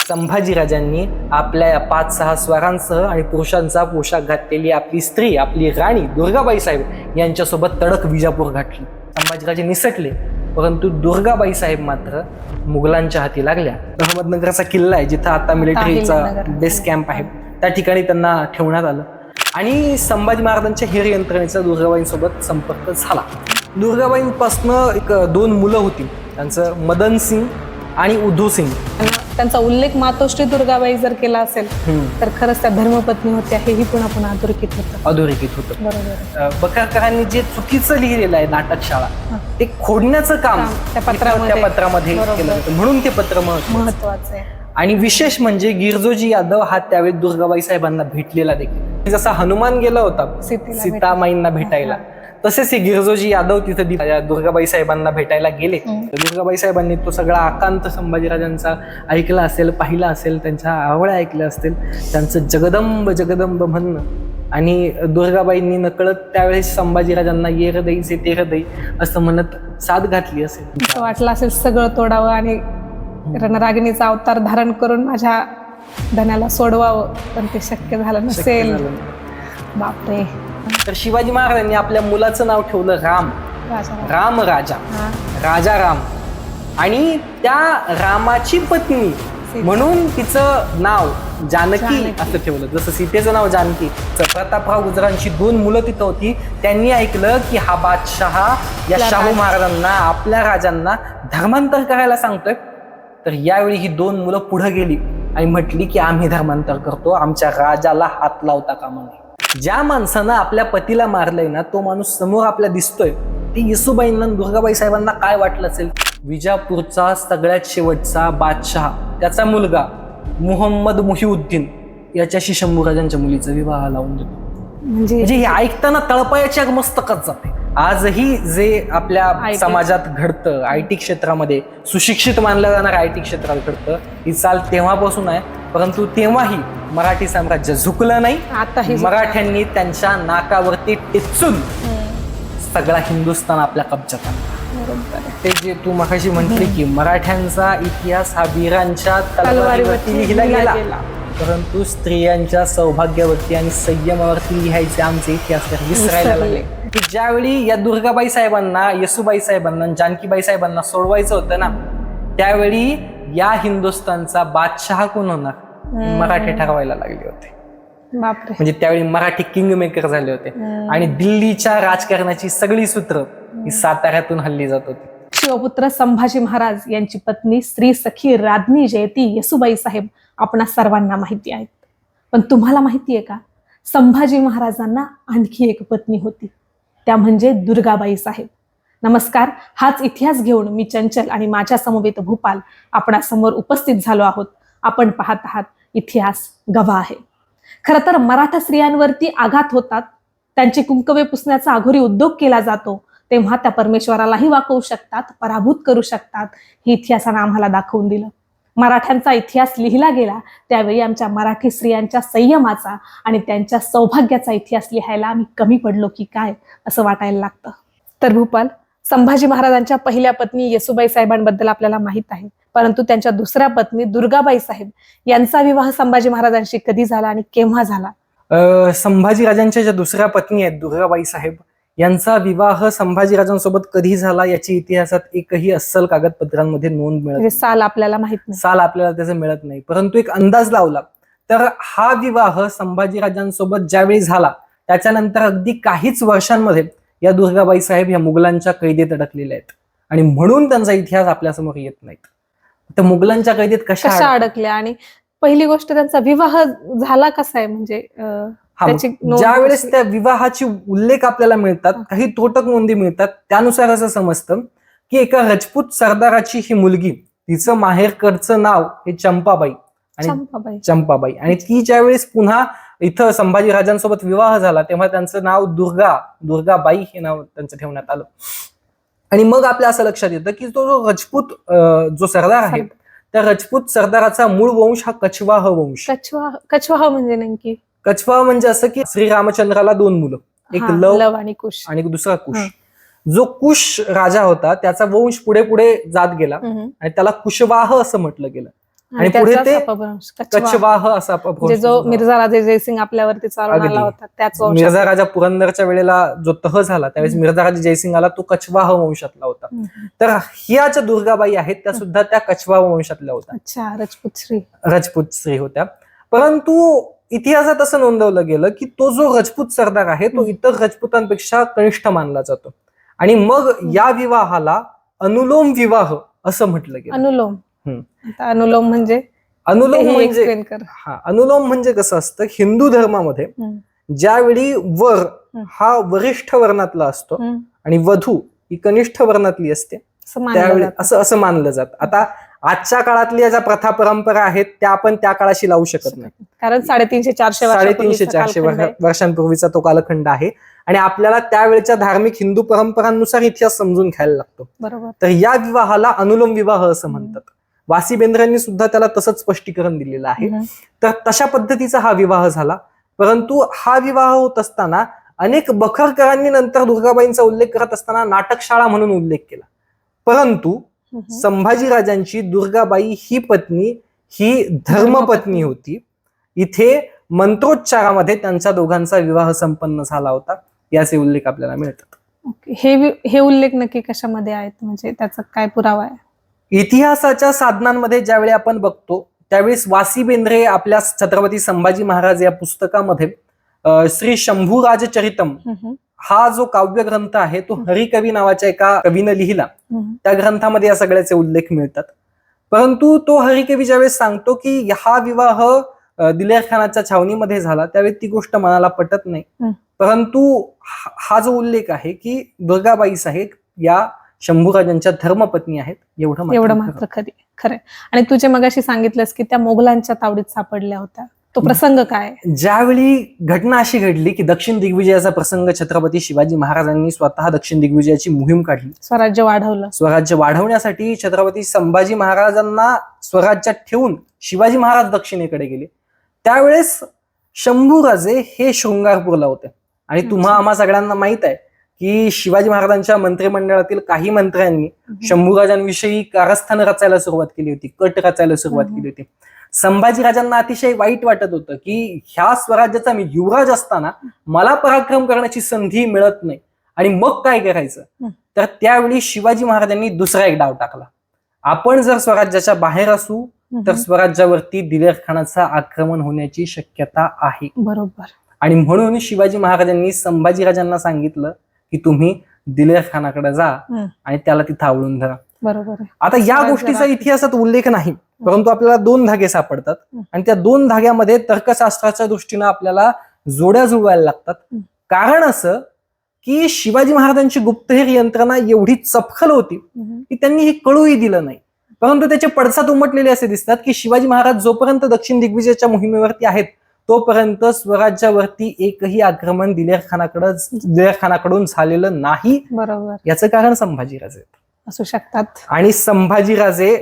संभाजीराजांनी आपल्या या 5-6 स्वारांसह आणि पुरुषांचा पोशाख घातलेली आपली स्त्री, आपली राणी दुर्गाबाई साहेब यांच्यासोबत तडक विजापूर गाठली. संभाजीराजे निसटले, परंतु दुर्गाबाई साहेब मात्र मुघलांच्या हाती लागल्या. अहमदनगरचा किल्ला आहे जिथं आता मिलिटरीचा बेस कॅम्प आहे, त्या ठिकाणी त्यांना ठेवण्यात आलं आणि संभाजी महाराजांच्या हेर यंत्रणेचा दुर्गाबाईंसोबत संपर्क झाला. दुर्गाबाईंपासनं 2 मुलं होती, त्यांचं मदन सिंग आणि उद्धव सिंग. त्यांचा उल्लेख मातोश्री दुर्गाबाई जर केला असेल तर खरंच त्या धर्मपत्नी होत्या हेही पुन्हा पुन्हा अधोरेखित होतं. बरोबर. बकाकरांनी जे चुकीचं लिहिलेलं आहे नाटकशाळा, ते खोडण्याचं काम त्या पत्रामध्ये केलं होतं, म्हणून ते पत्र महत्वाचं आहे. आणि विशेष म्हणजे गिरजोजी यादव हा त्यावेळी दुर्गाबाई साहेबांना भेटलेला देखील. जसा हनुमान गेला होता सीतामाईंना भेटायला, तसेच हे गिरजोजी यादव तिथं दुर्गाबाई साहेबांना भेटायला गेले. दुर्गाबाई साहेबांनी तो सगळा आकांत संभाजीराजांचा ऐकला असेल, पाहिला असेल, त्यांच्या आवळ्या ऐकल्या असतील, त्यांचं जगदंब जगदंब म्हणणं. आणि दुर्गाबाईंनी नकळत त्यावेळेस संभाजीराजांना ये हृदयी से ते हृदयी असं म्हणत साथ घातली असेल. असं वाटलं असेल सगळं तोडावं आणि रणरागिणीचा अवतार धारण करून माझ्या धन्याला सोडवावं, पण ते शक्य झालं नसेल. बापरे. तर शिवाजी महाराजांनी आपल्या मुलाचं नाव ठेवलं राम. राम राजा, राजा राम. आणि त्या रामाची पत्नी म्हणून तिचं नाव जानकी असं ठेवलं. जसं सीतेचं नाव जानकी. प्रतापराव गुजरांची 2 मुलं तिथं होती. त्यांनी ऐकलं की हा बादशहा या शाहू महाराजांना, आपल्या राजांना धर्मांतर करायला सांगतोय. तर यावेळी ही 2 मुलं पुढे गेली आणि म्हटली की आम्ही धर्मांतर करतो, आमच्या राजाला हात लावता कामा नये. ज्या माणसानं आपल्या पतीला मारलंय ना, तो माणूस समोर आपल्या दिसतोय. ते येसूबाईंना, दुर्गाबाई साहेबांना काय वाटलं असेल. विजापूरचा सगळ्यात शेवटचा बादशहा, त्याचा मुलगा मुहम्मद मुहिउद्दीन याच्याशी शंभूराजांच्या मुलीचा विवाह लावून देतो. म्हणजे हे ऐकताना तळपायाच्या मस्तकात जाते. आजही जे आपल्या समाजात घडतं, IT क्षेत्रामध्ये सुशिक्षित मानलं जाणार IT क्षेत्रात घडतं, ही चाल तेव्हापासून आहे. परंतु तेव्हाही मराठी साम्राज्य झुकलं नाही. मराठ्यांनी त्यांच्या नाकावरती टिचून सगळा हिंदुस्थान आपल्या कब्जात आणला. ते जे तू मगाशी म्हटली की मराठ्यांचा इतिहास हा वीरांच्या तलवारीवरती लिहिला गेला, परंतु स्त्रियांच्या सौभाग्यावरती आणि संयमावरती लिहायचे आमचे इतिहास विसरायला लागले. की ज्यावेळी या दुर्गाबाई साहेबांना, येसूबाई साहेबांना, जानकीबाई साहेबांना सोडवायचं होतं ना, त्यावेळी या हिंदुस्थानचा बादशहा कोण होणार, मराठी ठरवायला लागले होते. म्हणजे त्यावेळी मराठी किंग मेकर झाले होते. आणि दिल्लीच्या राजकारणाची सगळी सूत्र ही साताऱ्यातून हल्ली जात होती. शिवपुत्र संभाजी महाराज यांची पत्नी श्री सखी राज्ञी जयती येसूबाई साहेब आपणा सर्वांना माहिती आहेत. पण तुम्हाला माहितीये का, संभाजी महाराजांना आणखी एक पत्नी होती, त्या म्हणजे दुर्गाबाई साहेब. नमस्कार. हाच इतिहास घेऊन मी चंचल आणि माझ्या समवेत भूपाल आपणासमोर उपस्थित झालो आहोत. आपण पाहत आहात इतिहास गवाह आहे. खरं तर मराठा स्त्रियांवरती आघात होतात, त्यांची कुंकवे पुसण्याचा अघोरी उद्योग केला जातो, तेव्हा त्या परमेश्वरालाही वाकवू शकतात, पराभूत करू शकतात. हे इतिहासानं आम्हाला दाखवून दिलं. मराठ्यांचा इतिहास लिहिला गेला त्यावेळी आमच्या मराठी स्त्रियांच्या संयमाचा आणि त्यांच्या सौभाग्याचा इतिहास लिहायला आम्ही कमी पडलो की काय असं वाटायला लागतं. तर भूपाल, संभाजी महाराजांच्या पहिल्या पत्नी येसूबाई साहेबांबद्दल आपल्याला माहित आहे, परंतु त्यांच्या दुसऱ्या पत्नी दुर्गाबाई साहेब यांचा विवाह संभाजी महाराजांशी कधी झाला आणि केव्हा झाला? संभाजीराजांच्या ज्या दुसऱ्या पत्नी आहेत दुर्गाबाई साहेब, यांचा विवाह संभाजीराजांसोबत कधी झाला याची इतिहासात एकही अस्सल कागदपत्रांमध्ये नोंद मिळत नाही. साल आपल्याला माहित नाही. साल आपल्याला त्याचं मिळत नाही. परंतु एक अंदाज लावला तर हा विवाह संभाजीराजांसोबत ज्यावेळी झाला त्याच्यानंतर अगदी काहीच वर्षांमध्ये या दुर्गाबाई साहेब या मुघलांच्या कैदेत अडकलेल्या आहेत आणि म्हणून त्यांचा इतिहास आपल्यासमोर येत नाहीत. तर मुघलांच्या कैदेत कशा अडकल्या आणि पहिली गोष्ट त्यांचा विवाह झाला कसा आहे, म्हणजे ज्या वेळेस त्या विवाहाची उल्लेख आपल्याला मिळतात, काही त्रोटक नोंदी मिळतात, त्यानुसार असं समजतं की एका राजपूत सरदाराची ही मुलगी, तिचं माहेरकडचं नाव हे चंपाबाई आणि ती ज्यावेळेस पुन्हा इथं संभाजीराजांसोबत विवाह झाला तेव्हा त्यांचं नाव दुर्गाबाई हे नाव त्यांचं ठेवण्यात आलं. आणि मग आपल्या असं लक्षात येतं की तो जो राजपूत जो सरदार आहे, त्या राजपूत सरदाराचा मूळ वंश हा कछवाह वंश. कछवाह म्हणजे नेमकी कछवाह म्हणजे असं की श्रीरामचंद्राला 2 मुलं, एक लव आणि कुश, आणि दुसरा कुश. जो कुश राजा होता त्याचा वंश पुढे पुढे जात गेला आणि त्याला कुशवाह असं म्हटलं गेलं. आणि पुढे त्याचाच ते अपभ्रंश, कछवा. कछवाह असा अपभ्रंश म्हणजे जो झाला. मिर्झा राजे जयसिंग आपल्यावरती चालून अगदी. आला होता त्याच वंशाचा. मिर्झा राजा पुरंदरच्या वेळेला जो तह झाला त्यावेळेस मिर्झा राजा जयसिंग आला, तो कछवाह वंशातला होता. तर ह्या ज्या दुर्गाबाई आहेत त्या सुद्धा त्या कछवाह वंशातल्या होत्या. अच्छा, राजपूत श्री. राजपूत स्त्री होत्या. परंतु इतिहासात असं नोंदवलं गेलं की तो जो राजपूत सरदार आहे तो इतर राजपूतांपेक्षा कनिष्ठ मानला जातो, आणि मग या विवाहाला अनुलोम विवाह असं म्हटलं गेलं. अनुलोम. हम्म. आता अनुलोम म्हणजे अनुलोम तेही म्हणजे explain कर. अनुलोम म्हणजे कसं असतं, हिंदू धर्मामध्ये ज्यावेळी वर हा वरिष्ठ वर्णातला असतो आणि वधू ही कनिष्ठ वर्णातली असते, असं मानलं त्यावेळी जातं. असं मानलं जातं. आता आजच्या काळातल्या ज्या प्रथा परंपरा आहेत त्या आपण त्या काळाशी लावू शकत नाही, कारण 350-400 350-400 वर्षांपूर्वीचा तो कालखंड आहे, आणि आपल्याला त्यावेळच्या धार्मिक हिंदू परंपरांनुसार इतिहास समजून घ्यायला लागतो. बरोबर. तर या विवाहाला अनुलोम विवाह असं म्हणतात. वासी बेंद्रांनी सुद्धा त्याला तसंच स्पष्टीकरण दिलेलं आहे. तर तशा पद्धतीचा हा विवाह झाला. परंतु हा विवाह होत असताना अनेक बखरकरांनी नंतर दुर्गाबाईंचा उल्लेख करत असताना नाटकशाळा म्हणून उल्लेख केला. परंतु संभाजीराजांची दुर्गाबाई ही पत्नी ही धर्मपत्नी होती. इथे मंत्रोच्चारामध्ये त्यांच्या दोघांचा विवाह संपन्न झाला होता, याचे उल्लेख आपल्याला मिळतात. ओके. हे उल्लेख नक्की कशामध्ये आहेत, म्हणजे त्याचा काय पुरावा आहे? इतिहासाच्या साधनांमध्ये ज्यावेळी आपण बघतो त्यावेळेस वासी बेंद्रे आपल्या छत्रपती संभाजी महाराज या पुस्तकामध्ये श्री शंभूराजचरितम हा जो काव्य ग्रंथ आहे तो हरिकवी नावाच्या एका कवीनं लिहिला, त्या ग्रंथामध्ये या सगळ्याचे उल्लेख मिळतात. परंतु तो हरिकवी ज्यावेळेस सांगतो की हा विवाह दिलेर खानाच्या छावणीमध्ये झाला त्यावेळी ती गोष्ट मनाला पटत नाही. परंतु हा जो उल्लेख आहे की दुर्गाबाई साहेब या शंभूराजांच्या धर्मपत्नी आहेत, एवढं मात्र खरंय. आणि तुझे मगाशी सांगितलंस की त्या मोगलांच्या तावडीत सापडल्या होत्या, तो प्रसंग काय? ज्यावेळी घटना अशी घडली की दक्षिण दिग्विजयाचा प्रसंग, छत्रपती शिवाजी महाराजांनी स्वतः दक्षिण दिग्विजयाची मोहीम काढली. स्वराज्य वाढवलं. स्वराज्य वाढवण्यासाठी छत्रपती संभाजी महाराजांना स्वराज्यात ठेवून शिवाजी महाराज दक्षिणेकडे गेले. त्यावेळेस शंभूराजे हे शृंगारपूरला होते, आणि तुम्हा आम्हा सगळ्यांना माहित आहे की शिवाजी महाराजांच्या मंत्रिमंडळातील काही मंत्र्यांनी शंभूराजांविषयी कारस्थान रचायला सुरुवात केली होती, कट रचायला सुरुवात केली होती. संभाजीराजांना अतिशय वाईट वाटत होतं की ह्या स्वराज्याचा मी युवराज असताना मला पराक्रम करण्याची संधी मिळत नाही, आणि मग काय करायचं. तर त्यावेळी शिवाजी महाराजांनी दुसरा एक डाव टाकला. आपण जर स्वराज्याच्या बाहेर असू तर स्वराज्यावरती दिलेर खानाचं आक्रमण होण्याची शक्यता आहे. बरोबर. आणि म्हणून शिवाजी महाराजांनी संभाजीराजांना सांगितलं की तुम्ही दिलेर खानाकडे जा आणि त्याला तिथं आवळून धरा. बरोबर. आता या गोष्टीचा इतिहासात उल्लेख नाही, परंतु आपल्याला 2 धागे सापडतात, आणि त्या 2 धाग्यामध्ये तर्कशास्त्राच्या दृष्टीनं आपल्याला जोड्या जुळवायला लागतात. कारण असं की शिवाजी महाराजांची गुप्तहेर यंत्रणा एवढी चपखल होती की त्यांनी हे कळूही दिलं नाही. परंतु त्याचे पडसाद उमटलेले असे दिसतात की शिवाजी महाराज जोपर्यंत दक्षिण दिग्विजयाच्या मोहिमेवरती आहेत तोपर्यंत स्वराज्यावरती एकही आक्रमण दिलेर खानाकडून झालेलं नाही. बरोबर. याचं कारण संभाजीराजे असू शकतात, आणि संभाजीराजे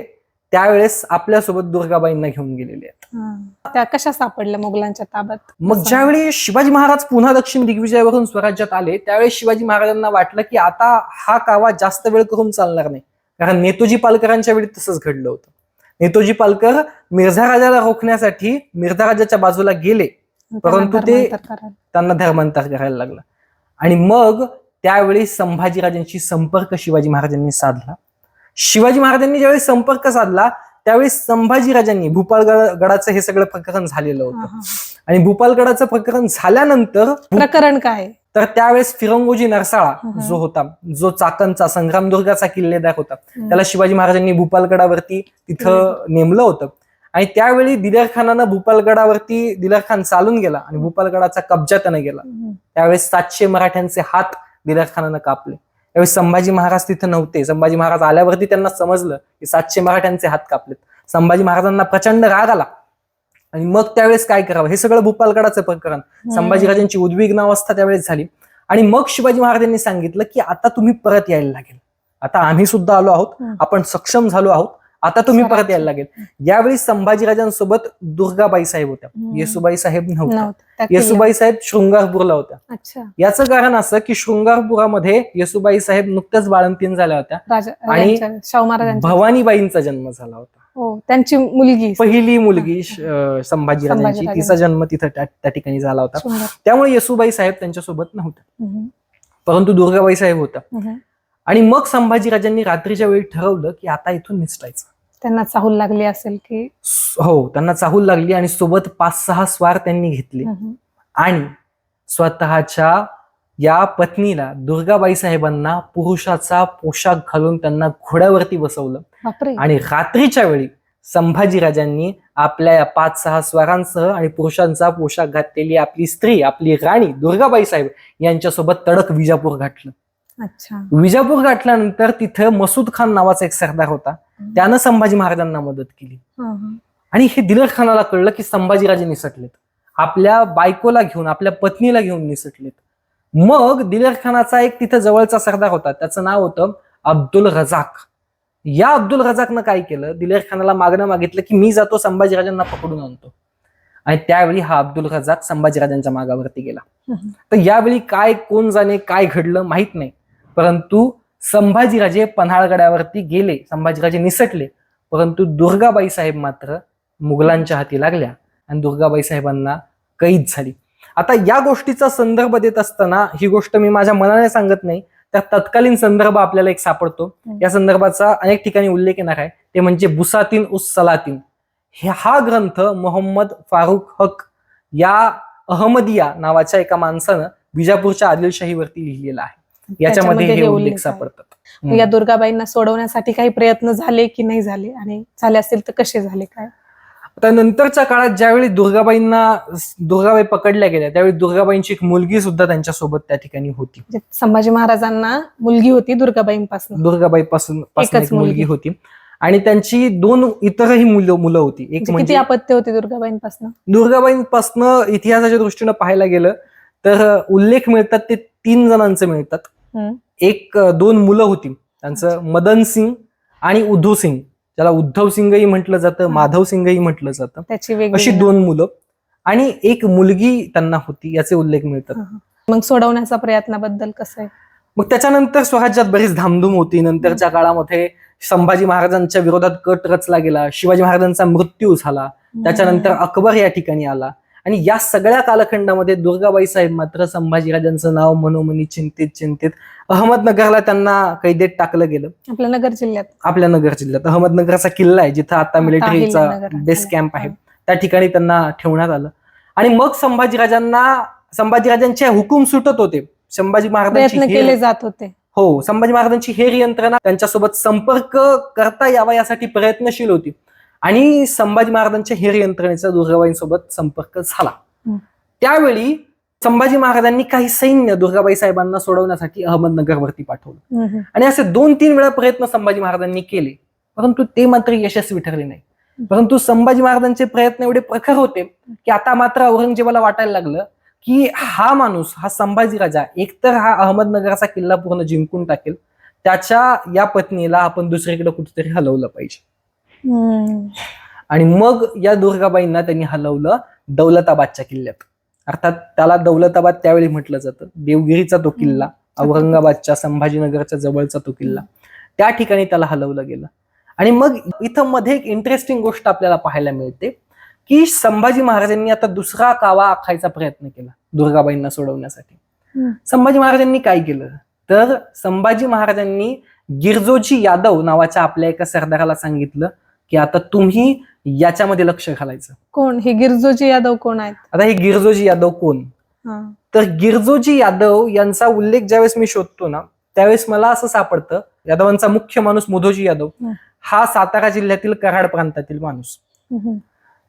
त्यावेळेस आपल्यासोबत दुर्गाबाईंना घेऊन गेलेले आहेत. त्या कशा सापडल्या मोगलांच्या ताब्यात? मग ज्यावेळी शिवाजी महाराज पुन्हा दक्षिण दिग्विजयावरून स्वराज्यात आले त्यावेळेस शिवाजी महाराजांना वाटलं की आता हा कावा जास्त वेळ करून चालणार नाही, कारण नेतोजी पालकरांच्या वेळी तसंच घडलं होतं. नेतोजी पालकर मिर्झा राजाला रोखण्यासाठी मिर्झा राजाच्या बाजूला गेले, परंतु ते त्यांना धर्मांतर करायला लागलं. आणि मग त्यावेळी संभाजीराजांशी संपर्क शिवाजी महाराजांनी साधला. शिवाजी महाराजांनी ज्यावेळी संपर्क साधला त्यावेळी संभाजीराजांनी भूपालगडाचं हे सगळं प्रकरण झालेलं होतं, आणि भूपालगडाचं प्रकरण झाल्यानंतर प्रकरण काय तर त्यावेळेस फिरंगोजी नरसाळा जो होता, जो चाकणचा संग्रामदुर्गाचा किल्लेदार होता, त्याला शिवाजी महाराजांनी भूपालगडावरती तिथं नेमलं होतं. आणि त्यावेळी दिलेर खानानं भूपालगडावरती दिलेर खान चालून गेला आणि भूपालगडाचा कब्जा त्याने गेला. त्यावेळेस 700 मराठ्यांचे हात दिलेर खानानं कापले. त्यावेळी संभाजी महाराज तिथं नव्हते. संभाजी महाराज आल्यावरती त्यांना समजलं की 700 मराठ्यांचे हात कापलेत. संभाजी महाराजांना प्रचंड राग आला, आणि मग त्यावेळेस काय करावं हे सगळं भूपालगडाचं प्रकरण, संभाजीराजांची उद्विग्न अवस्था त्यावेळेस झाली. आणि मग शिवाजी महाराजांनी सांगितलं की आता तुम्ही परत यायला लागेल, आता आम्ही सुद्धा आलो आहोत, आपण सक्षम झालो आहोत, आता तुम्ही परत यायला लागेल. यावेळी संभाजीराजांसोबत दुर्गाबाई साहेब होत्या, येसुबाई साहेब नव्हत्या. येसुबाई साहेब शृंगारपूरला होत्या. याचं कारण असं की शृंगारपुरामध्ये येसुबाई साहेब नुकत्याच बाळंतीण झाल्या होत्या आणि भवानीबाईंचा जन्म झाला होता. हो, त्यांची मुलगी पहिली मुलगी संभाजीराजांची, तिचा जन्म तिथं त्या ठिकाणी झाला होता. सुंदर. त्यामुळे येसुबाई साहेब त्यांच्यासोबत नव्हत्या, हम्म. परंतु दुर्गाबाई साहेब होता. हम्म. आणि मग संभाजीराजांनी रात्रीच्या वेळी ठरवलं की आता इथून निसटायचं. त्यांना चाहूल लागली असेल की हो, त्यांना चाहूल लागली आणि सोबत 5-6 स्वार त्यांनी घेतले आणि स्वतःच्या या पत्नीला दुर्गाबाई साहेबांना पुरुषाचा पोशाख घालून त्यांना घोड्यावरती बसवलं. बापरे. आणि रात्रीच्या वेळी संभाजीराजांनी आपल्या या 5-6 स्वारांसह आणि पुरुषांचा पोशाख घातलेली आपली स्त्री, आपली राणी दुर्गाबाई साहेब यांच्यासोबत तडक विजापूर गाठलं. अच्छा. विजापूर गाठल्यानंतर तिथं मसूद खान नावाचा एक सरदार होता, त्यानं संभाजी महाराजांना मदत केली. आणि हे दिलेर खानाला कळलं की संभाजीराजे निसटलेत, आपल्या बायकोला घेऊन, आपल्या पत्नीला घेऊन निसटलेत. मग दिलेर खानाचा एक तिथं जवळचा सरदार होता, त्याचं नाव होतं अब्दुल रजाक. या अब्दुल रजाकनं काय केलं, दिलेर खानाला मागणं मागितलं की मी जातो संभाजीराजांना पकडून आणतो. आणि त्यावेळी हा अब्दुल रजाक संभाजीराजांच्या मागावरती गेला. तर यावेळी काय, कोण जाणे काय घडलं माहित नाही, परंतु संभाजीराजे पन्हाळगडावरती गेले, संभाजीराजे निसटले, परंतु दुर्गाबाई साहेब मात्र मुघलांच्या हाती लागल्या आणि दुर्गाबाई साहेबांना कैद झाली. आता या गोष्टीचा संदर्भ देत असताना ही गोष्ट मी माझ्या मनाने सांगत नाही, तर तत्कालीन संदर्भ आपल्याला एक सापडतो. या संदर्भाचा अनेक ठिकाणी उल्लेख येणार आहे, ते म्हणजे बुसातीन उस सलातीन. हा ग्रंथ मोहम्मद फारुख हक या अहमदिया नावाच्या एका माणसानं बिजापूरच्या आदिलशाहीवरती लिहिलेला आहे. याच्यामध्ये हे उल्लेख सापडतात. या दुर्गाबाईंना सोडवण्यासाठी काही प्रयत्न झाले की नाही झाले, आणि झाले असतील तर कसे झाले काय? आता नंतरच्या काळात ज्यावेळी दुर्गाबाई पकडल्या गेल्या, त्यावेळी दुर्गाबाईंची एक मुलगी सुद्धा त्यांच्यासोबत त्या ठिकाणी होती. संभाजी महाराजांना मुलगी होती दुर्गाबाईपासून एक मुलगी होती आणि त्यांची 2 इतरही मुलं होती. एक म्हणजे किती अपत्य होती दुर्गाबाईंपासून इतिहासाच्या दृष्टीनं पाहायला गेलं तर उल्लेख मिळतात ते 3 जणांचे मिळतात. 2 मुलं होती, त्यांचं मदन सिंग आणि उद्धव सिंग, ज्याला उद्धव सिंगही म्हटलं जातं, माधव सिंगही म्हटलं जातं, अशी 2 मुलं आणि एक मुलगी त्यांना होती, याचे उल्लेख मिळतात. मग सोडवण्याचा प्रयत्नाबद्दल कसं आहे? मग त्याच्यानंतर स्वराज्यात बरीच धामधूम होती. नंतरच्या काळामध्ये संभाजी महाराजांच्या विरोधात कट रचला गेला, शिवाजी महाराजांचा मृत्यू झाला, त्याच्यानंतर अकबर या ठिकाणी आला आणि या सगळ्या कालखंडामध्ये दुर्गाबाई साहेब मात्र संभाजीराजांचं नाव मनोमनी चिंतित अहमदनगरला त्यांना कैदेत टाकलं गेलं. आपल्या नगर जिल्ह्यात अहमदनगरचा किल्ला आहे, जिथं आता मिलिटरीचा बेस कॅम्प आहे, त्या ठिकाणी त्यांना ठेवण्यात आलं. आणि मग संभाजीराजांचे हुकूम सुटत होते, संभाजी महाराजांची केले जात होते. हो, संभाजी महाराजांची हेर यंत्रणा त्यांच्यासोबत संपर्क करता यावा यासाठी प्रयत्नशील होती आणि संभाजी महाराजांच्या हेर यंत्रणेचा दुर्गाबाईंसोबत संपर्क झाला. त्यावेळी संभाजी महाराजांनी काही सैन्य दुर्गाबाई साहेबांना सोडवण्यासाठी अहमदनगरवरती पाठवलं आणि असे 2-3 वेळा प्रयत्न संभाजी महाराजांनी केले, परंतु ते मात्र यशस्वी ठरले नाही. परंतु संभाजी महाराजांचे प्रयत्न एवढे प्रखर होते की आता मात्र औरंगजेबाला वाटायला लागलं की हा माणूस, हा संभाजी राजा, एकतर हा अहमदनगरचा किल्ला पूर्ण जिंकून टाकेल, त्याच्या या पत्नीला आपण दुसरीकडे कुठेतरी हलवलं पाहिजे. आणि मग या दुर्गाबाईंना त्यांनी हलवलं दौलताबादच्या किल्ल्यात. अर्थात त्याला दौलताबाद त्यावेळी म्हटलं जातं. देवगिरीचा तो किल्ला, औरंगाबादच्या संभाजीनगरच्या जवळचा तो किल्ला, त्या ठिकाणी त्याला हलवलं गेलं. आणि मग इथं मध्ये एक इंटरेस्टिंग गोष्ट आपल्याला पाहायला मिळते की संभाजी महाराजांनी आता दुसरा कावा आखायचा प्रयत्न केला दुर्गाबाईंना सोडवण्यासाठी. संभाजी महाराजांनी काय केलं तर संभाजी महाराजांनी गिरजोजी यादव नावाच्या आपल्या एका सरदाराला सांगितलं की आता तुम्ही याच्यामध्ये लक्ष घालायचं. कोण हे गिरजोजी यादव कोण आहेत? आता हे गिरजोजी यादव कोण, तर गिरजोजी यादव यांचा उल्लेख ज्यावेळेस मी शोधतो ना, त्यावेळेस मला असं सापडतं, यादवांचा मुख्य माणूस मुधोजी यादव हा सातारा जिल्ह्यातील कराड प्रांतातील माणूस.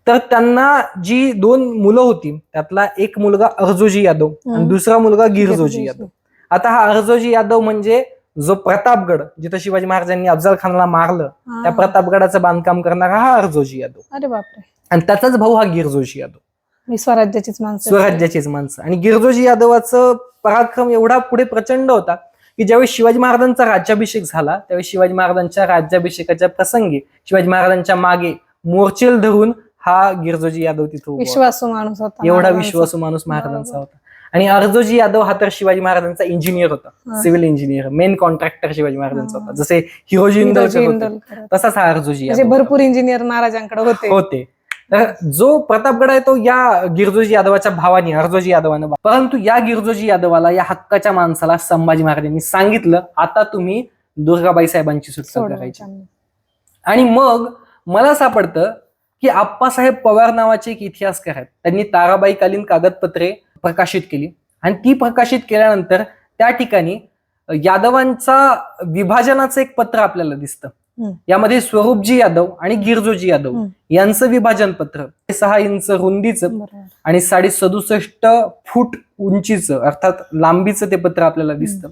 तर त्यांना जी 2 मुलं होती त्यातला एक मुलगा अर्जोजी यादव आणि दुसरा मुलगा गिरजोजी यादव. आता हा अर्जोजी यादव म्हणजे जो प्रतापगड, जिथं शिवाजी महाराजांनी अफजल खानाला मारलं, त्या प्रतापगडाचं बांधकाम करणारा हा अर्जोजी यादव. अरे बापरे. आणि त्याचाच भाऊ हा गिरजोजी यादव. स्वराज्याचीच माणसं. आणि गिरजोजी यादवाचं पराक्रम एवढा पुढे प्रचंड होता की ज्यावेळी शिवाजी महाराजांचा राज्याभिषेक झाला, त्यावेळी शिवाजी महाराजांच्या राज्याभिषेकाच्या प्रसंगी शिवाजी महाराजांच्या मागे मोर्चेल धरून हा गिरजोजी यादव तिथं विश्वासू माणूस होता, एवढा विश्वासू माणूस महाराजांचा होता. आणि अर्जोजी यादव हा तर शिवाजी महाराजांचा इंजिनियर होता, civil engineer, main contractor Shivaji महाराजांचा होता. जसे हिरोजी इंदलकर होते तसाच हा अर्जोजी म्हणजे यादव भरपूर इंजिनियर महाराजांकडे होते. तर जो प्रतापगड आहे तो या गिरजोजी यादवाच्या भावाने अर्जोजी यादवानं, परंतु या गिरजोजी यादवाला, या हक्काच्या माणसाला संभाजी महाराजांनी सांगितलं आता तुम्ही दुर्गाबाई साहेबांची सुटका करायची. आणि मग मला सापडतं की आप्पासाहेब पवार नावाचे एक इतिहासकार आहेत, त्यांनी ताराबाईकालीन कागदपत्रे प्रकाशित केली आणि ती प्रकाशित केल्यानंतर त्या ठिकाणी यादवांचा विभाजनाचं एक पत्र आपल्याला दिसतं. यामध्ये स्वरूपजी यादव आणि गिरजोजी यादव यांचं विभाजन पत्र 6 इंच रुंदीचं आणि 67.5 फूट उंचीचं अर्थात लांबीचं ते पत्र आपल्याला दिसतं.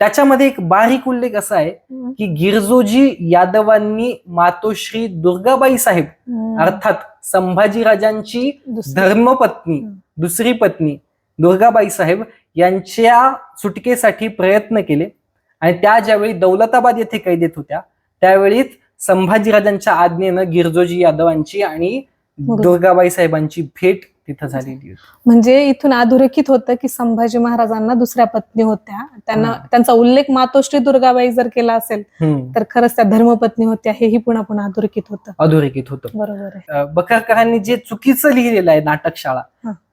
त्याच्यामध्ये एक बारीक उल्लेख असा आहे की गिरजोजी यादवांनी मातोश्री दुर्गाबाई साहेब अर्थात संभाजीराजांची धर्मपत्नी, दुसरी पत्नी दुर्गाबाई साहेब यांच्या सुटकेसाठी प्रयत्न केले आणि त्या ज्यावेळी दौलताबाद येथे कैदेत होत्या त्यावेळी संभाजीराजांच्या आज्ञेनं गिरजोजी यादवांची आणि दुर्गाबाई साहेबांची भेट तिथं झालेली होती. म्हणजे इथून अधोरेखित होतं की संभाजी महाराजांना दुसऱ्या पत्नी होत्या, त्यांचा उल्लेख मातोश्री दुर्गाबाई जर केला असेल तर खरंच त्या धर्मपत्नी होत्या हेही पुन्हा पुन्हा अधोरेखित होतं. बरोबर आहे. बखरकरांनी जे चुकीचं लिहिलेलं आहे नाटकशाळा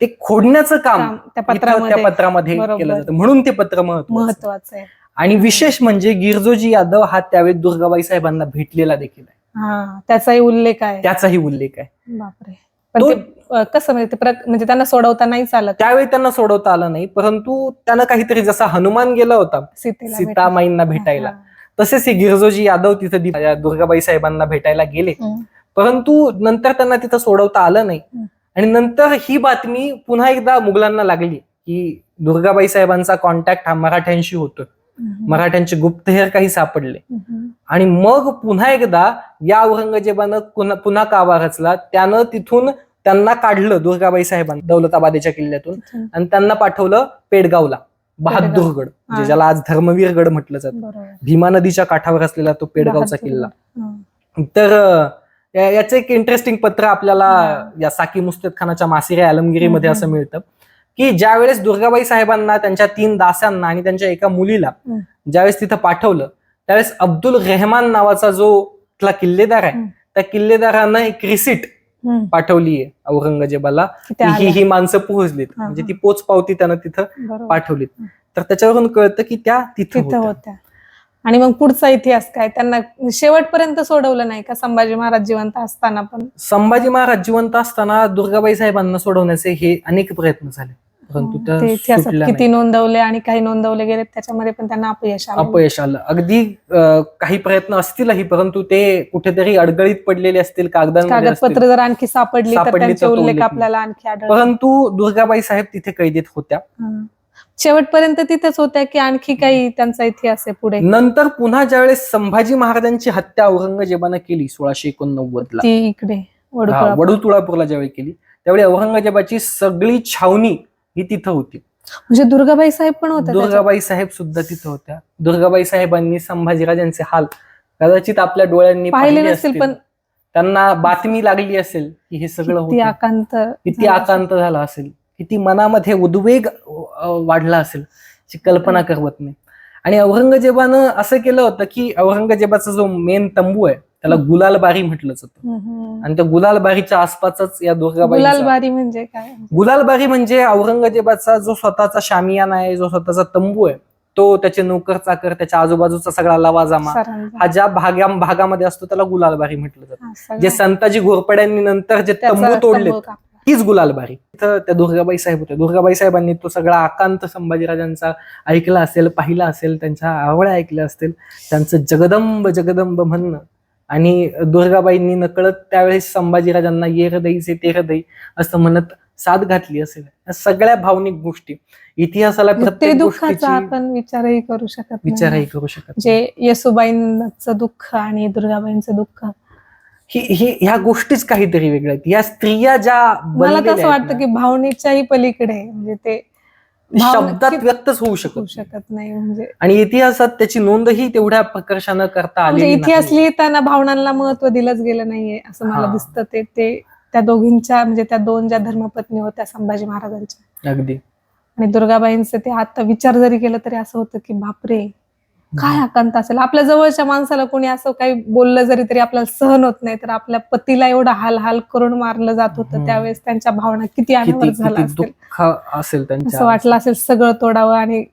ते खोडण्याचं काम त्या पत्रामध्ये केलं जातं, म्हणून ते पत्र महत्वाचं आहे. आणि विशेष म्हणजे गिरजोजी यादव हा त्यावेळी दुर्गाबाई साहेबांना भेटलेला देखील आहे, त्याचाही उल्लेख आहे. बापरे. पण कसं म्हणजे त्यांना सोडवता नाही चालत, त्यावेळी त्यांना सोडवता आलं नाही, परंतु त्यानं काहीतरी जसा हनुमान गेला होता सीतामाईंना भेटायला तसेच हे गिरजोजी यादव तिथे दुर्गाबाई साहेबांना भेटायला गेले, परंतु नंतर त्यांना तिथं सोडवता आलं नाही. आणि नंतर ही बातमी पुन्हा एकदा मुघलांना लागली की दुर्गाबाई साहेबांचा कॉन्टॅक्ट हा मराठ्यांशी होतो, मराठ्यांचे गुप्तहेर काही सापडले. आणि मग पुन्हा एकदा या औरंगजेबानं पुन्हा काबा रचला, त्यानं तिथून त्यांना काढलं दुर्गाबाई साहेबांना दौलताबादेच्या किल्ल्यातून आणि त्यांना पाठवलं पेडगावला, बहादूरगड म्हणजे ज्याला आज धर्मवीरगड म्हटलं जातं, भीमा नदीच्या काठावर असलेला तो पेडगावचा किल्ला. तर याचं एक इंटरेस्टिंग पत्र आपल्याला या साकी मुस्तफा खानाच्या मासिरे आलमगिरीमध्ये असं मिळतं की ज्यावेळेस दुर्गाबाई साहेबांना त्यांच्या 3 दास्यांना आणि त्यांच्या एका मुलीला ज्यावेळेस तिथं पाठवलं त्यावेळेस अब्दुल रेहमान नावाचा जो तिथला किल्लेदार आहे त्या किल्लेदारानं एक रिसीट पाठवलीये औरंगजेबाला की ही माणसं पोहोचलीत, म्हणजे ती पोच पावती त्यानं तिथं पाठवलीत. तर त्याच्यावरून कळतं की त्या तिथं होत्या. आणि मग पुढचा इतिहास काय, त्यांना शेवटपर्यंत सोडवलं नाही का संभाजी महाराज जिवंत असताना? पण संभाजी महाराज जिवंत असताना दुर्गाबाई साहेबांना सोडवण्याचे हे अनेक प्रयत्न झाले, परंतु किती नोंदवले आणि काही नोंदवले गेले त्याच्यामध्ये पण त्यांना अपयश आलं. अगदी काही प्रयत्न असतीलही, परंतु ते कुठेतरी अडगळीत पडलेले असतील, कागदपत्र जर आणखी सापडली तर त्यांचे उल्लेख आपल्याला आणखी आढळले. परंतु दुर्गाबाई साहेब तिथे कैदेत होत्या, शेवटपर्यंत तिथेच होत्या की आणखी काही त्यांचा इतिहास आहे पुढे? नंतर पुन्हा ज्यावेळेस संभाजी महाराजांची हत्या औरंगजेबानं केली 1689 ला इकडे वडूतुळापूरला ज्यावेळी केली त्यावेळी औरंगजेबाची सगळी छावणी ही तिथं होती. म्हणजे दुर्गाबाई साहेब पण होत्या? दुर्गाबाई साहेब सुद्धा तिथं होत्या. दुर्गाबाई साहेबांनी संभाजीराजांचे हाल कदाचित आपल्या डोळ्यांनी पाहिले असतील, पण त्यांना बातमी लागली असेल की हे सगळं होतं, किती आकांत झाला असेल, किती मनामध्ये उद्वेग वाढला असेल ची कल्पना करवत नाही. आणि औरंगजेबानं असं केलं होतं की औरंगजेबाचा जो मेन तंबू आहे त्याला गुलालबारी म्हटलं जातं आणि त्या गुलालबारीच्या आसपासच या दुर्गाबाई. गुलालबारी म्हणजे काय? गुलालबारी म्हणजे औरंगजेबाचा जो स्वतःचा शामियाना आहे, जो स्वतःचा तंबू आहे, तो त्याचे नोकर चाकर त्याच्या आजूबाजूचा सगळा लवाजमा हा ज्या भागामध्ये असतो त्याला गुलालबारी म्हटलं जातं. जे संताजी घोरपड्यांनी नंतर जे तंबू तोडले हीच गुलालबारी. तिथं त्या दुर्गाबाई साहेब होत्या. दुर्गाबाई साहेबांनी तो सगळा आकांत संभाजीराजांचा ऐकला असेल, पाहिला असेल, त्यांच्या आवळ्या ऐकल्या असतील, त्यांचं जगदंब जगदंब म्हणणं. आणि दुर्गाबाईंनी नकळत त्यावेळेस संभाजीराजांना ये हृदयीचे ते हृदय असं म्हणत साथ घातली असेल. या सगळ्या भावनिक गोष्टी इतिहासाला प्रत्येक गोष्टीचा आपण विचारही करू शकत जे येसुबाईंचं दुःख आणि दुर्गाबाईंचं दुःख ह्या गोष्टीच काहीतरी वेगळ्या आहेत. या स्त्रिया ज्या मला तसं वाटतं की भावनेच्याही पलीकडे म्हणजे ते शब्दात व्यक्तच होऊ शकत नाही. म्हणजे आणि इतिहासात त्याची नोंदही तेवढ्या प्रकर्षानं करता आली. इतिहास लिहिताना भावनांना महत्व दिलंच गेलं नाहीये असं मला दिसतं. ते त्या दोघींच्या म्हणजे त्या 2 ज्या धर्मपत्नी होत्या संभाजी महाराजांच्या, अगदी आणि दुर्गाबाईंचे ते आता विचार जरी केलं तरी असं होतं की बापरे, काय आकांत असेल. आपल्या जवळच्या माणसाला कोणी असं काही बोललं जरी तरी आपल्याला सहन होत नाही, तर आपल्या पतीला एवढा हाल करून मारलं जात होतं. त्यावेळेस त्यांच्या भावना किती अनावर झाला असेल, दुःख असेल त्यांच्या. असं वाटलं असेल सगळं तोडावं आणि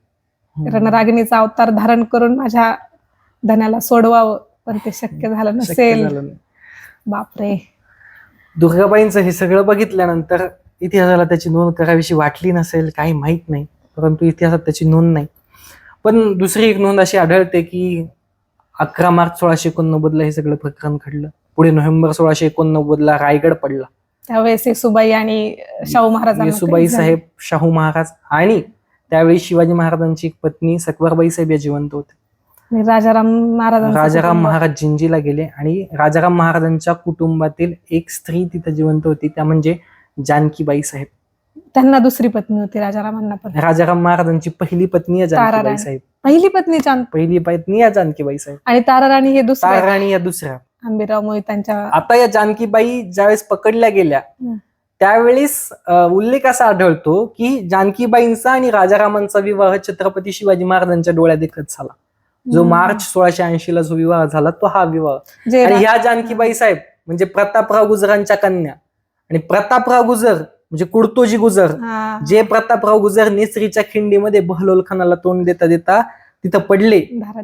रणरागिणीचा अवतार धारण करून माझ्या धनाला सोडवावं, पण ते शक्य झालं नसेल. बापरे. दुर्गाबाईंचं हे सगळं बघितल्यानंतर इतिहासाला त्याची नोंद करावीशी वाटली नसेल, काही माहित नाही, परंतु इतिहासात त्याची नोंद नाही. पण दुसरी एक नोंद अशी आढळते की 11 मार्च 1689 हे सगळं प्रकरण घडलं. पुढे नोव्हेंबर 1689 रायगड पडला. त्यावेळेस येसुबाई आणि शाहू महाराज, येसुबाई साहेब, शाहू महाराज आणि त्यावेळी शिवाजी महाराजांची एक पत्नी सकवारबाई साहेब या जिवंत होते. राजाराम महाराज जिंजीला गेले आणि राजाराम महाराजांच्या कुटुंबातील एक स्त्री तिथे जिवंत होती, त्या म्हणजे जानकीबाई साहेब. त्यांना दुसरी पत्नी होती राजारामांना. पण राजाराम महाराजांची पहिली पत्नी या जानकीबाई साहेब. पहिली पत्नी या जानकीबाई साहेब. आणि ताराराणी हे दुसऱ्या. ताराराणी या दुसऱ्या. आंबेराव मोहितांच्या. आता या जानकीबाई ज्यावेळेस पकडल्या गेल्या त्यावेळेस उल्लेख असा आढळतो की जानकीबाईंचा आणि राजारामांचा विवाह छत्रपती शिवाजी महाराजांच्या डोळ्यात देखत झाला. जो मार्च 1680 जो विवाह झाला तो हा विवाह. आणि ह्या जानकीबाई साहेब म्हणजे प्रतापराव गुजरांच्या कन्या. आणि प्रतापराव गुजर म्हणजे कुर्तोजी गुजर, जे प्रतापराव गुजर नेसरीच्या खिंडीमध्ये बहलोल खानाला तोंड देता देता तिथं पडले,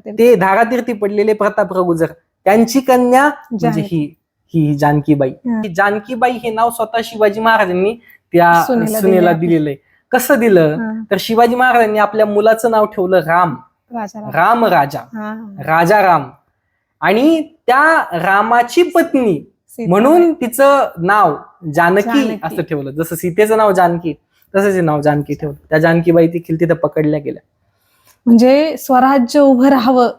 ते धारातीर्थी पडलेले प्रतापराव गुजर, त्यांची कन्या म्हणजे ही जानकीबाई. जानकीबाई हे नाव स्वतः शिवाजी महाराजांनी त्या सुनेला दिलेलं आहे. कसं दिलं तर शिवाजी महाराजांनी आपल्या मुलाचं नाव ठेवलं राम. राम राजा राम. आणि त्या रामाची पत्नी म्हणून तिचं नाव जानकी असं ठेवलं. जसं सीतेचं नाव जानकी तसंच हे नाव जानकी ठेवलं. त्या जानकीबाई देखील तिथं पकडल्या गेल्या. म्हणजे स्वराज्य उभं राहावं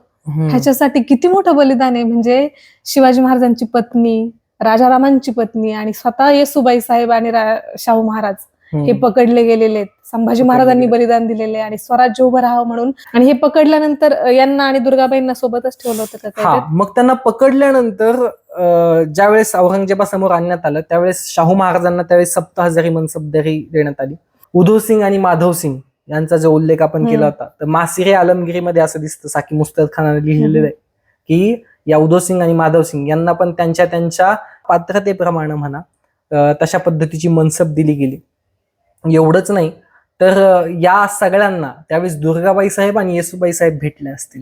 ह्याच्यासाठी किती मोठं बलिदान आहे. म्हणजे शिवाजी महाराजांची पत्नी, राजारामांची पत्नी आणि स्वतः येसुबाई साहेब आणि शाहू महाराज हे पकडले गेलेले आहेत. संभाजी महाराजांनी बलिदान दिलेले आणि स्वराज्य उभं राहावं म्हणून. आणि हे पकडल्यानंतर यांना आणि दुर्गाबाईंना सोबतच ठेवलं होतं का? मग त्यांना पकडल्यानंतर ज्यावेळेस औरंगजेबासमोर आणण्यात आलं त्यावेळेस शाहू महाराजांना त्यावेळेस सप्तहजारी मनसबदारी देण्यात आली. उधोसिंग आणि माधवसिंग यांचा जो उल्लेख आपण केला होता, तर मासिरे आलमगिरीमध्ये असं दिसतं, साकी मुस्तफा खानाने लिहिलेलं आहे की या उधोसिंग आणि माधवसिंग यांना पण त्यांच्या पात्रतेप्रमाणे म्हणा तशा पद्धतीची मनसब दिली गेली. एवढंच नाही तर या सगळ्यांना त्यावेळेस दुर्गाबाई साहेब आणि येसुबाई साहेब भेटले असतील.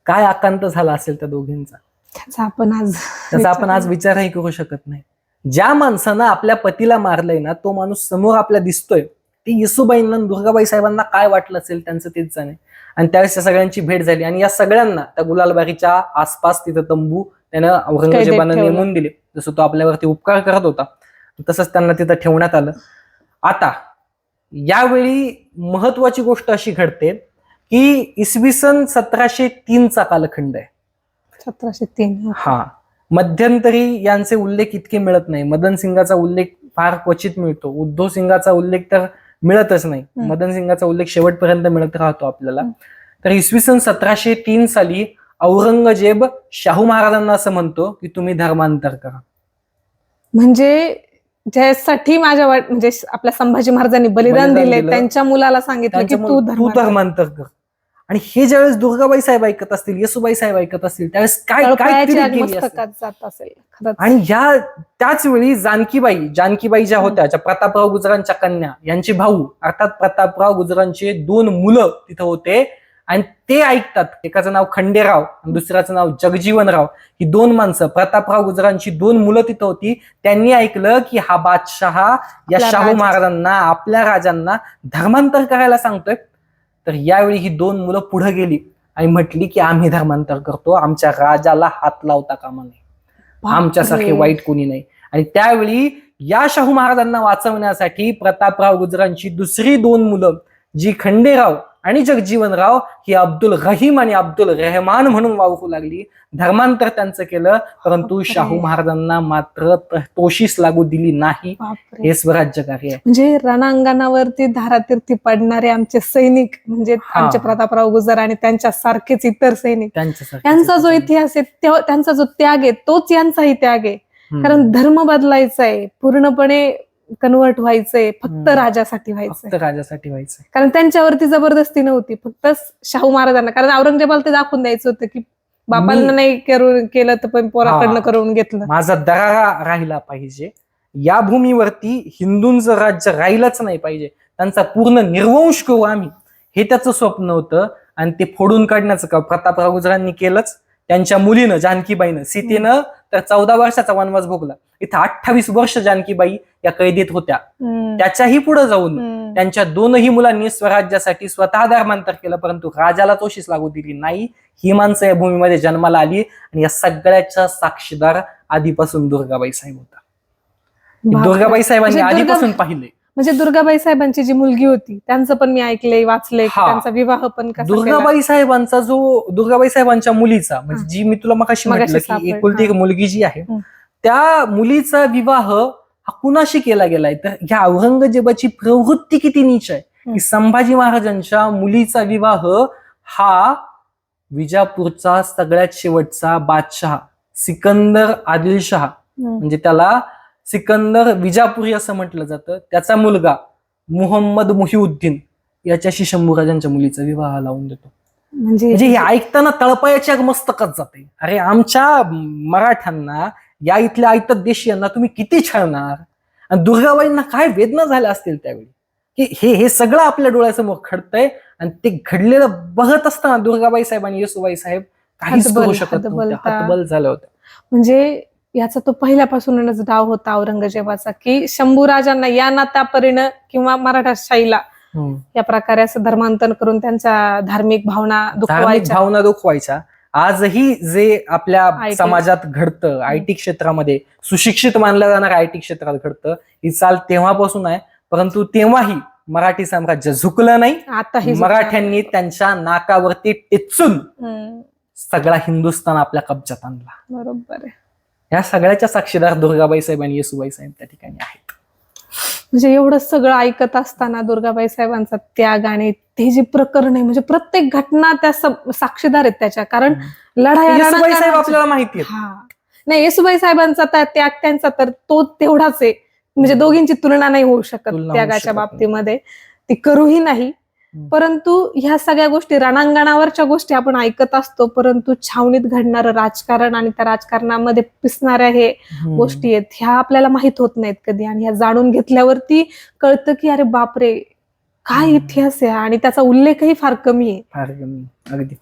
काय आकांत झाला असेल त्या दोघींचा त्याचा आपण आज विचारही करू शकत नाही. ज्या माणसानं आपल्या पतीला मारलंय ना, तो माणूस समोर आपल्या दिसतोय, ते येसुबाईंना दुर्गाबाई साहेबांना काय वाटलं असेल त्यांचं तेच जाणे. आणि त्यावेळेस त्या सगळ्यांची भेट झाली आणि या सगळ्यांना त्या गुलालबारीच्या आसपास तिथं तंबू त्यानं औरंगजेबानं नेमून दिले. जसं तो आपल्यावरती उपकार करत होता तसंच त्यांना तिथं ठेवण्यात आलं. आता यावेळी महत्वाची गोष्ट अशी घडते की इसवी सन 1703 कालखंड आहे. 1703. मध्यंतरी यांचे उल्लेख इतके मिळत नाही. मदन सिंगाचा उल्लेख फार क्वचित मिळतो. उद्धव सिंगाचा उल्लेख तर मिळतच नाही. मदन सिंगाचा उल्लेख शेवटपर्यंत मिळत राहतो आपल्याला. तर इसवी सन 1703 साली औरंगजेब शाहू महाराजांना असं म्हणतो की तुम्ही धर्मांतर करा. म्हणजे ज्यासाठी म्हणजे आपल्या संभाजी महाराजांनी बलिदान दिले त्यांच्या मुलाला सांगितलं की तू धर्मांतर कर. आणि हे ज्यावेळेस दुर्गाबाई साहेब ऐकत असतील, येसुबाई साहेब ऐकत असतील त्यावेळेस काय आणि त्याच वेळी जानकीबाई ज्या होत्या, ज्या प्रतापराव गुजरांच्या कन्या, यांचे भाऊ अर्थात प्रतापराव गुजरांचे 2 मुलं तिथं होते आणि ते ऐकतात. एकाचं नाव खंडेराव आणि दुसऱ्याचं नाव जगजीवनराव. ही 2 माणसं, प्रतापराव गुजरांची 2 मुलं तिथं होती. त्यांनी ऐकलं की हा बादशाह या शाहू महाराजांना, आपल्या राजांना धर्मांतर करायला सांगतोय. तर यावेळी ही 2 मुलं पुढे गेली आणि म्हटली की आम्ही धर्मांतर करतो, आमच्या राजाला हात लावता कामा नये, आमच्यासारखे वाईट कोणी नाही. आणि त्यावेळी या शाहू महाराजांना वाचवण्यासाठी प्रतापराव गुजरांची दुसरी 2 मुलं जी खंडेराव आणि जगजीवनराव ही अब्दुल रहीम आणि अब्दुल रहमान म्हणून वावरू लागली. धर्मांतर त्यांचं केलं, परंतु शाहू महाराजांना मात्र तोशीस लागू दिली नाही. हे स्वराज्य कार्य आहे. म्हणजे रणांगणावरती धारातीर्थी पडणारे आमचे सैनिक म्हणजे आमचे प्रतापराव गुजर आणि त्यांच्या सारखेच इतर सैनिक, त्यांचा जो इतिहास आहे, त्यांचा जो त्याग आहे तोच यांचाही त्याग आहे. कारण धर्म बदलायचा आहे, पूर्णपणे कन्वर्ट व्हायचंय, फक्त राजासाठी व्हायचंय, फक्त राजासाठी व्हायचंय. कारण त्यांच्यावरती जबरदस्ती नव्हती, फक्त शाहू महाराजांना. कारण औरंगजेबाला ते दाखवून द्यायचं होतं की बापांना नाही केलं तर पण पोराकडनं करून घेतलं, माझा दरारा राहिला पाहिजे, या भूमीवरती हिंदूंचं राज्य राहिलंच नाही पाहिजे, त्यांचा पूर्ण निर्वंश करू आम्ही, हे त्याचं स्वप्न होतं. आणि ते फोडून काढण्याचं का प्रतापरावरांनी केलंच. त्यांच्या मुलीनं जानकीबाईनं, सीतेनं तर 14 वर्षाचा वनवास भोगला. इथं 28 वर्ष जानकीबाई या कैदेत होत्या. त्याच्याही पुढे जाऊन त्यांच्या दोनही मुलांनी स्वराज्यासाठी स्वतः धर्मांतर केलं, परंतु राजाला तोशीच लागू दिली नाही. ही माणसं या भूमीमध्ये जन्माला आली आणि या सगळ्याच्या साक्षीदार आधीपासून दुर्गाबाई साहेब होता. दुर्गाबाई साहेबांनी आधीपासून पाहिले. म्हणजे दुर्गाबाई साहेबांची जी मुलगी होती त्यांचं पण मी ऐकलंय, वाचलंय, त्यांचा विवाह पण दुर्गाबाई साहेबांचा जो दुर्गाबाई साहेबांच्या मुलीचा, म्हणजे जी मी तुला मगाशी म्हटलं की एकुलती एक मुलगी जी आहे, त्या मुलीचा विवाह हा कुणाशी केला गेलाय, तर ह्या औरंगजेबाची प्रवृत्ती किती नीच आहे की संभाजी महाराजांच्या मुलीचा विवाह हा विजापूरचा सगळ्यात शेवटचा बादशाह सिकंदर आदिलशहा, म्हणजे त्याला सिकंदर विजापुरी असं म्हटलं जातं, त्याचा मुलगा मुहम्मद मुहिउद्दीन याच्याशी शंभूराजांच्या मुलीचा विवाह लावून देतो. म्हणजे हे ऐकताना तळपायाच्या मस्तकात जाते. अरे आमच्या मराठ्यांना, या इथल्या ऐतत देशीयांना तुम्ही किती छळणार, आणि दुर्गाबाईंना काय वेदना झाल्या असतील त्यावेळी की हे सगळं आपल्या डोळ्यासमोर घडतंय. आणि ते घडलेलं बघत असताना दुर्गाबाई साहेब आणि येसूबाई साहेब काहीच करू शकत नव्हते, हतबल झालं होतं. म्हणजे याचा तो पहिल्यापासूनच डाव होता औरंगजेबाचा की शंभूराजांना या नात्यापरीनं किंवा मराठाशाहीला या प्रकारे असं धर्मांतर करून त्यांच्या धार्मिक भावना दुखवायच्या. आजही जे आपल्या समाजात घडतं, आयटी क्षेत्रामध्ये सुशिक्षित मानलं जाणार आयटी क्षेत्रात घडतं, ही चाल तेव्हापासून आहे. परंतु तेव्हाही मराठी साम्राज्य झुकलं नाही. आताही मराठ्यांनी त्यांच्या नाकावरती टेचून सगळा हिंदुस्थान आपल्या कब्जात आणला. बरोबर आहे. या सगळ्याच्या साक्षीदार दुर्गाबाई साहेब आणि येसूबाई साहेब त्या ठिकाणी आहेत. म्हणजे एवढं सगळं ऐकत असताना दुर्गाबाई साहेबांचा त्याग आणि ते जे प्रकरण आहे, म्हणजे प्रत्येक घटना त्या साक्षीदार आहेत त्याच्या. कारण लढाई साहेब आपल्याला माहिती आहे. नाही, येसूबाई साहेबांचा त्याग त्यांचा तर तो तेवढाच आहे. म्हणजे दोघींची तुलना नाही होऊ शकत त्यागाच्या बाबतीमध्ये, ती करूही नाही. परंतु ह्या सगळ्या गोष्टी रणांगणावरच्या गोष्टी आपण ऐकत असतो, परंतु छावणीत घडणारं राजकारण आणि त्या राजकारणामध्ये पिसणाऱ्या हे गोष्टी आहेत, ह्या आपल्याला माहित होत नाहीत कधी. आणि ह्या जाणून घेतल्यावरती कळतं की अरे बापरे, काय इतिहास आहे, आणि त्याचा उल्लेखही फार कमी आहे. फार कमी, अगदी.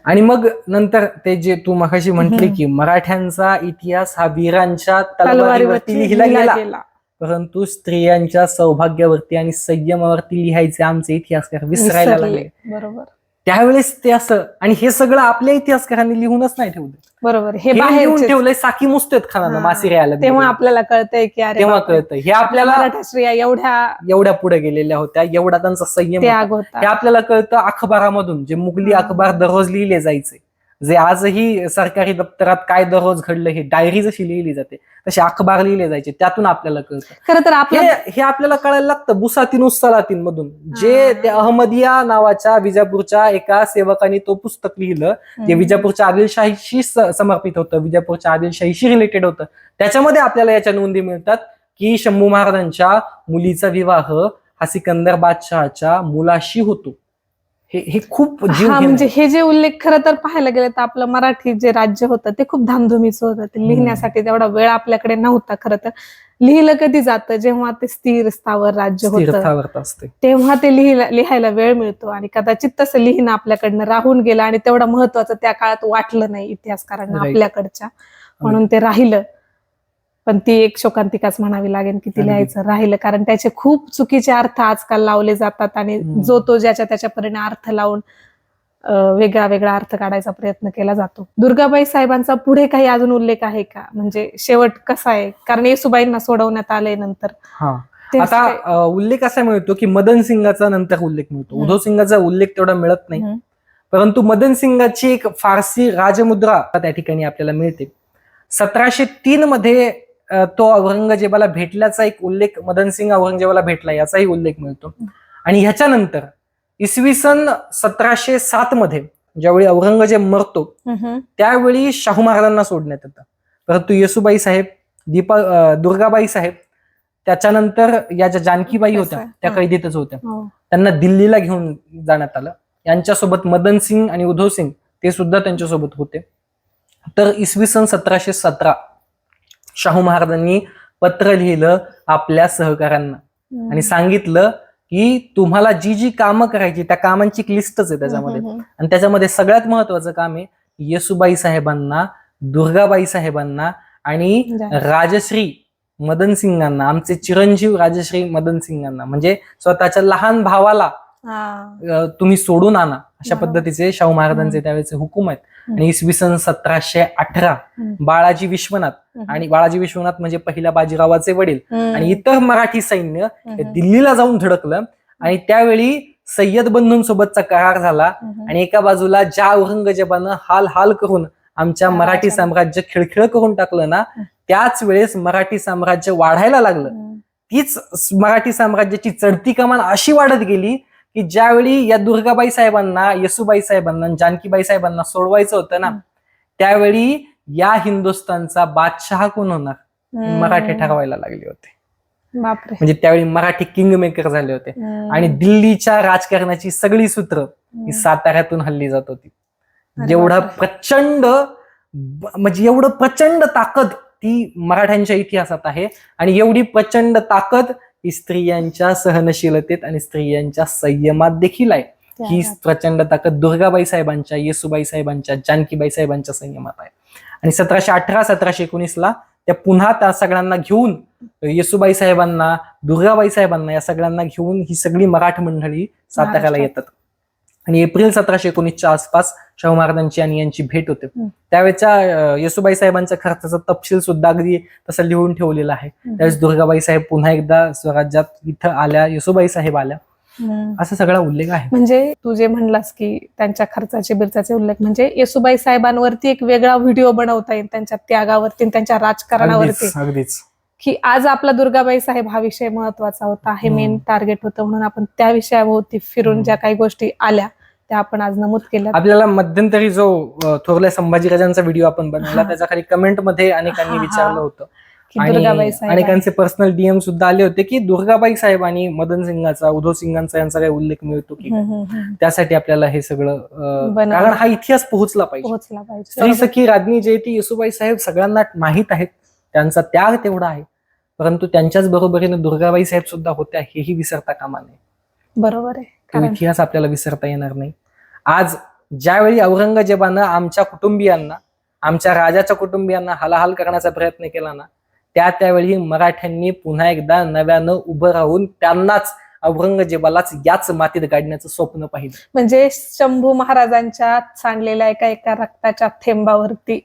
आणि मग नंतर ते जे तू मगाशी म्हटली की मराठ्यांचा इतिहास हा वीरांच्या तलवारीवरती लिहिला गेला, परंतु स्त्रियांच्या सौभाग्यावरती आणि संयमावरती लिहायचे आमचे इतिहासकार विसरायला लागले. बरोबर. त्यावेळेस ते असं, आणि हे सगळं आपल्या इतिहासकारांनी लिहूनच नाही ठेवलं. बरोबर, हे लिहून ठेवलंय साकी मुस्तफा खानानं मासिऱ्याला. तेव्हा आपल्याला कळतंय की अरे, तेव्हा कळतंय हे आपल्याला मराठा स्त्रिया एवढ्या पुढे गेलेल्या होत्या, एवढा त्यांचा संयम होता. हे आपल्याला कळतं अखबारामधून. जे मुघली अखबार दररोज लिहिले जायचे, जे आजही सरकारी दप्तरात काय दररोज घडलं हे डायरी जशी लिहिली जाते तसे अखबार लिहिले जायचे, त्यातून आपल्याला कळतं. खरं तर हे आपल्याला कळायला लागतं बुसातीन उस्सालातीन मधून, जे त्या अहमदिया नावाच्या विजापूरच्या एका सेवकाने तो पुस्तक लिहिलं, जे विजापूरच्या आदिलशाहीशी समर्पित होतं, विजापूरच्या आदिलशाहीशी रिलेटेड होतं. त्याच्यामध्ये आपल्याला याच्या नोंदी मिळतात की शंभू महाराजांच्या मुलीचा विवाह हा सिकंदर बादशहाच्या मुलाशी होतो. हे खूप म्हणजे हे जे उल्लेख खरं तर पाहायला गेलं तर आपलं मराठी जे राज्य होतं ते खूप धामधुमीचं होतं. ते लिहिण्यासाठी तेवढा वेळ आपल्याकडे नव्हता. खरं तर लिहिलं कधी जातं जेव्हा ते स्थिर स्थावर राज्य होतं, तेव्हा ते लिहायला वेळ मिळतो. आणि कदाचित तसं लिहिणं आपल्याकडनं राहून गेलं आणि तेवढं महत्वाचं त्या काळात वाटलं नाही इतिहासकारांना आपल्याकडच्या, म्हणून ते राहिलं. पण ती एक शोकांतिकाच म्हणावी लागेल की ती लिहायचं राहिलं, कारण त्याचे खूप चुकीचे अर्थ आजकाल लावले जातात आणि जो तो ज्याच्या त्याच्यापरीने अर्थ लावून वेगळा वेगळा अर्थ काढायचा प्रयत्न केला जातो. दुर्गाबाई साहेबांचा पुढे काही अजून उल्लेख आहे का, म्हणजे शेवट कसा आहे? कारण येसूबाईंना सोडवण्यात आलंय नंतर. आता उल्लेख असा मिळतो की मदन सिंगाचा नंतर उल्लेख मिळतो. उधव सिंगाचा उल्लेख तेवढा मिळत नाही, परंतु मदन सिंगाची एक फारसी राजमुद्रा त्या ठिकाणी आपल्याला मिळते. 1703 मध्ये तो औरंगजेबाला भेटल्याचा एक उल्लेख, मदन सिंग औरंगजेबाला भेटला याचाही उल्लेख मिळतो. आणि ह्याच्यानंतर इसवी सन 1707 मध्ये ज्यावेळी औरंगजेब मरतो त्यावेळी शाहू महाराजांना सोडण्यात येतं. परंतु येसूबाई साहेब, दुर्गाबाई साहेब त्याच्यानंतर या ज्या जानकीबाई होत्या त्या कैदेतच होत्या. त्यांना दिल्लीला घेऊन जाण्यात आलं. यांच्यासोबत मदन सिंग आणि उधव सिंग ते सुद्धा त्यांच्यासोबत होते. तर इसवी सन 1717 शाहू महाराजांनी पत्र लिहिलं आपल्या सहकाऱ्यांना आणि सांगितलं की तुम्हाला जी जी कामं करायची त्या कामांची एक लिस्टच आहे त्याच्यामध्ये. आणि त्याच्यामध्ये सगळ्यात महत्वाचं काम आहे येसुबाई साहेबांना, दुर्गाबाई साहेबांना आणि राजश्री मदन सिंगांना, आमचे चिरंजीव राजश्री मदन सिंगांना, म्हणजे स्वतःच्या लहान भावाला तुम्ही सोडून आणा, अशा पद्धतीचे शाहू महाराजांचे त्यावेळेचे हुकूम आहेत. आणि इसवी सन 1718 बाळाजी विश्वनाथ, आणि बाळाजी विश्वनाथ म्हणजे पहिल्या बाजीरावाचे वडील, आणि इतर मराठी सैन्य दिल्लीला जाऊन धडकलं. आणि त्यावेळी सय्यद बंधूंसोबतचा करार झाला. आणि एका बाजूला ज्या औरंगजेबानं हाल हाल करून आमच्या मराठी साम्राज्य खिळखिळ करून टाकलं ना, त्याच वेळेस मराठी साम्राज्य वाढायला लागलं. तीच मराठी साम्राज्याची चढती कमान अशी वाढत गेली की ज्यावेळी या दुर्गाबाई साहेबांना, येसुबाई साहेबांना, जानकीबाई साहेबांना सोडवायचं होतं ना, त्यावेळी या हिंदुस्थानचा बादशहा कोण होणार, मराठी ठरवायला लागले होते. म्हणजे त्यावेळी मराठी किंग मेकर झाले होते. आणि दिल्लीच्या राजकारणाची सगळी सूत्र ही साताऱ्यातून हल्ली जात होती. जेवढा प्रचंड, म्हणजे एवढं प्रचंड ताकद ती मराठ्यांच्या इतिहासात आहे. आणि एवढी प्रचंड ताकद ही स्त्रियांच्या सहनशीलतेत आणि स्त्रियांच्या संयमात देखील आहे. ही प्रचंड ताकद दुर्गाबाई साहेबांच्या, येसुबाई साहेबांच्या, जानकीबाई साहेबांच्या संयमात आहे. आणि 1718 1719 त्या पुन्हा त्या सगळ्यांना घेऊन, येसुबाई साहेबांना, दुर्गाबाई साहेबांना, या सगळ्यांना घेऊन ही सगळी मराठ मंडळी साताऱ्याला येतात. आणि एप्रिल 1719 आसपास शाहू महाराजांची आणि यांची भेट होते. त्यावेळेच्या येसुबाई साहेबांच्या खर्चाचा तपशील सुद्धा अगदी तसं लिहून ठेवलेला आहे. त्यावेळेस दुर्गाबाई साहेब पुन्हा एकदा स्वराज्यात इथं आल्या, येसुबाई साहेब आल्या, असा सगळा उल्लेख आहे. म्हणजे तू जे म्हणलास की त्यांच्या खर्चाचे बिर्चाचे उल्लेख, म्हणजे येसुबाई साहेबांवरती एक वेगळा व्हिडिओ बनवता येईल, त्यांच्या त्यागावरती, त्यांच्या राजकारणावरती. अगदीच की आज आपला दुर्गाबाई साहेब हा विषय महत्वाचा होता, हे मेन टार्गेट होतं, म्हणून आपण त्या विषयाभोवती फिरून ज्या काही गोष्टी आल्या त्या आपण आज नमूद केल्या. आपल्याला मध्यंतरी जो थोरल्या संभाजीराजांचा व्हिडिओ आपण बनवला त्याच्या खाली कमेंट मध्ये अनेकांनी विचारलं होतं, अनेकांचे पर्सनल डीएम सुद्धा आले होते की दुर्गाबाई साहेब आणि मदन सिंगाचा, उधव सिंगांचा यांचा काही उल्लेख मिळतो की. त्यासाठी आपल्याला हे सगळं, कारण हा इतिहास पोहोचला पाहिजे. स्त्री सखी राज्ञी जे ती येसुबाई साहेब सगळ्यांना माहीत आहेत, त्यांचा त्याग तेवढा आहे, परंतु त्यांच्याच बरोबरीने दुर्गाबाई साहेब सुद्धा होत्या, हेही विसरता कामा नये. बरोबर आहे. तो इतिहास आपल्याला विसरता येणार नाही. आज ज्यावेळी औरंगजेबानं आमच्या कुटुंबियांना, आमच्या राजाच्या कुटुंबियांना हालाहाल करण्याचा प्रयत्न केला ना, त्यावेळी मराठ्यांनी पुन्हा एकदा नव्यानं उभं राहून त्यांनाच, औरंगजेबालाच याच मातीत गाडण्याचं स्वप्न पाहिलं. म्हणजे शंभू महाराजांच्या सांडलेल्या एका एका रक्ताच्या थेंबावरती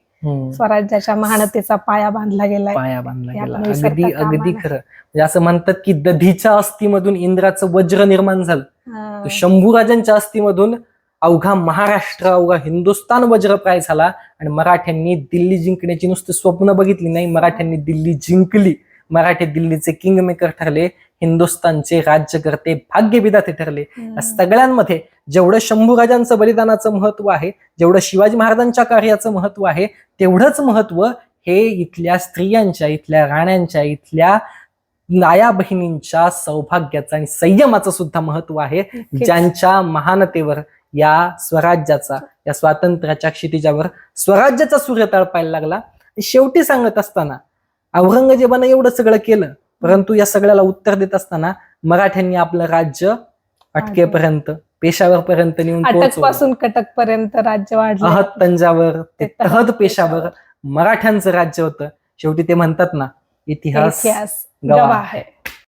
स्वराज्याच्या महानतेचा पाया बांधला गेला. अगदी खरं. म्हणजे असं म्हणतात की दधीच्या अस्थिमधून इंद्राचं वज्र निर्माण झालं, शंभूराजांच्या अस्थिमधून अवघा महाराष्ट्र, अवघा हिंदुस्थान वज्रप्राय झाला. आणि मराठ्यांनी दिल्ली जिंकण्याची नुसती स्वप्न बघितली नाही, मराठ्यांनी दिल्ली जिंकली. मराठी दिल्लीचे किंग मेकर ठरले, हिंदुस्थानचे राज्यकर्ते, भाग्यविधाते ठरले. सगळ्यांमध्ये जेवढं शंभूराजांचं बलिदानाचं महत्व आहे, जेवढं शिवाजी महाराजांच्या कार्याचं महत्व आहे, तेवढंच महत्व हे इथल्या स्त्रियांच्या, इथल्या राण्यांच्या, इथल्या नाया बहिणींच्या सौभाग्याचं आणि संयमाचं सुद्धा महत्व आहे, ज्यांच्या महानतेवर या स्वराज्याचा, या स्वातंत्र्याच्या क्षितिजावर स्वराज्याचा सूर्य तळपायला लागला. शेवटी सांगत असताना औरंगजेबानं एवढं सगळं केलं, परंतु या सगळ्याला उत्तर देत असताना मराठ्यांनी आपलं राज्य अटकेपर्यंत, पेशावर पर्यंत नेऊन, अटकपासून कटक पर्यंत राज्य वाढलं. अहद तंजावर ते तहद पेशावर मराठ्यांचं राज्य होतं. शेवटी ते म्हणतात ना, इतिहास गवाह आहे.